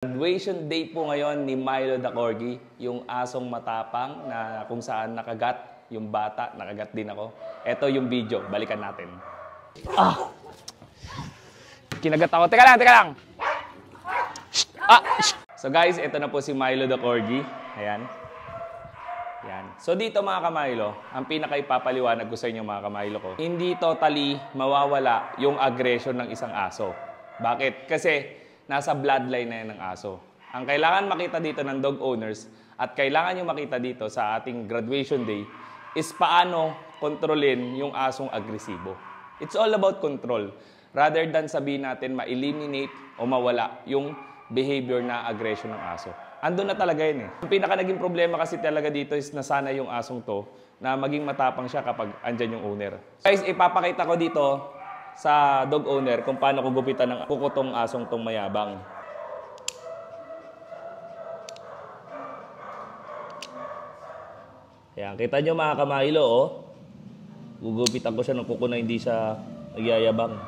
Graduation day po ngayon ni Milo the Corgi, yung asong matapang na kung saan nakagat yung bata, nakagat din ako. Ito yung video, balikan natin. Kinagat ako. Teka lang! So guys, ito na po si Milo the Corgi. Ayan. Yan. So dito mga kamilo, ang pinaka-ipapaliwanag ko sa inyo mga kamilo ko, hindi totally mawawala yung aggression ng isang aso. Bakit? Kasi nasa bloodline na yan ng aso. Ang kailangan makita dito ng dog owners at kailangan nyo makita dito sa ating graduation day is paano kontrolin yung asong agresibo. It's all about control. Rather than sabihin natin ma-eliminate o mawala yung behavior na aggression ng aso. Andun na talaga yun eh. Ang pinaka naging problema kasi talaga dito is nasana yung asong to na maging matapang siya kapag andyan yung owner. Guys, ipapakita ko dito sa dog owner kung paano ko gupitan ng kukutong asong tong mayabang. Ayan, kita nyo mga kamilo, oh. Gugupitan ko siya ng kuko na hindi siya nagyayabang.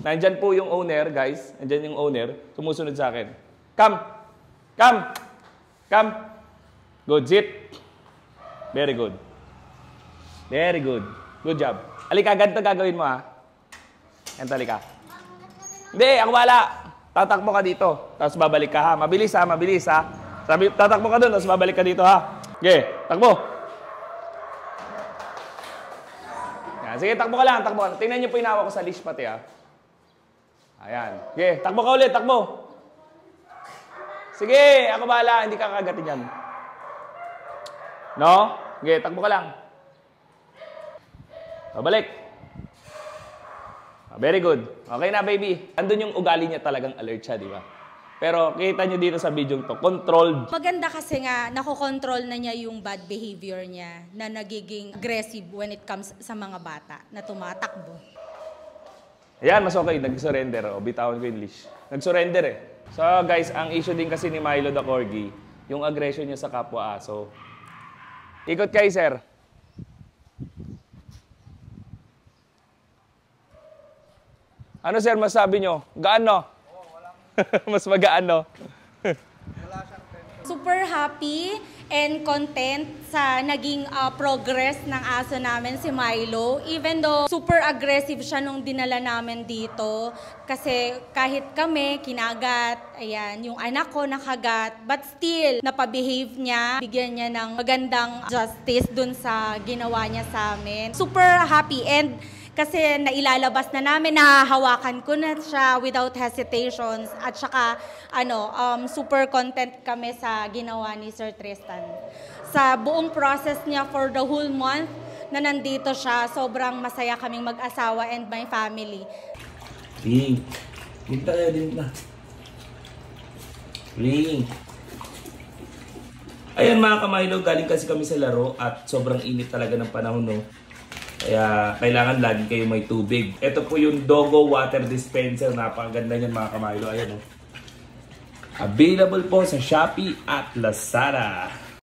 Nandyan po yung owner, guys. Nandyan yung owner. Sumusunod sa akin. Come! Good, sit. Very good. Very good. Good job. Halika, ganito gagawin mo, ha? Yan, halika. Hindi, ako bahala. Tatakbo ka dito. Tapos babalik ka, ha? Mabilis, ha? Mabilis, ha? Tatakbo ka doon, tapos babalik ka dito, ha? Okay, takbo. Yan, sige, takbo ka lang, takbo ka. Tingnan niyo po inawa ko sa leash pati, ha? Ayan. Okay, takbo ka ulit, takbo. Sige, ako bahala. Hindi ka kagatin yan. No? Okay, takbo ka lang. Babalik. Very good. Okay na, baby. Andun yung ugali niya, talagang alert siya, di ba? Pero kita nyo dito sa video to, controlled. Maganda kasi nga, nakokontrol na niya yung bad behavior niya na nagiging aggressive when it comes sa mga bata na tumatakbo. Ayan, mas okay. Nag-surrender. O, bitawan ko yung leash. Nag-surrender eh. So guys, ang issue din kasi ni Milo the Corgi, yung aggression niya sa kapwa-aso. Ikot kayo, sir. Ano sir, masabi nyo? Gaan no? Oo, wala. Mas magaan no? Super happy and content sa naging progress ng aso namin si Milo. Even though super aggressive siya nung dinala namin dito. Kasi kahit kami, kinagat, ayan, yung anak ko nakagat. But still, napabehave niya. Bigyan niya ng magandang justice dun sa ginawa niya sa amin. Super happy and kasi nailalabas na namin, nahahawakan ko na siya without hesitations. At saka, super content kami sa ginawa ni Sir Tristan. Sa buong process niya for the whole month na nandito siya, sobrang masaya kaming mag-asawa and my family. Ring. Ring tayo din na. Ring. Ayan mga kamilo, galing kasi kami sa laro at sobrang init talaga ng panahon, no? Kaya kailangan lagi kayo may tubig. Ito po yung Doggo water dispenser. Napakaganda niyan mga kamilo. Ayan, oh. Available po sa Shopee at Lazada.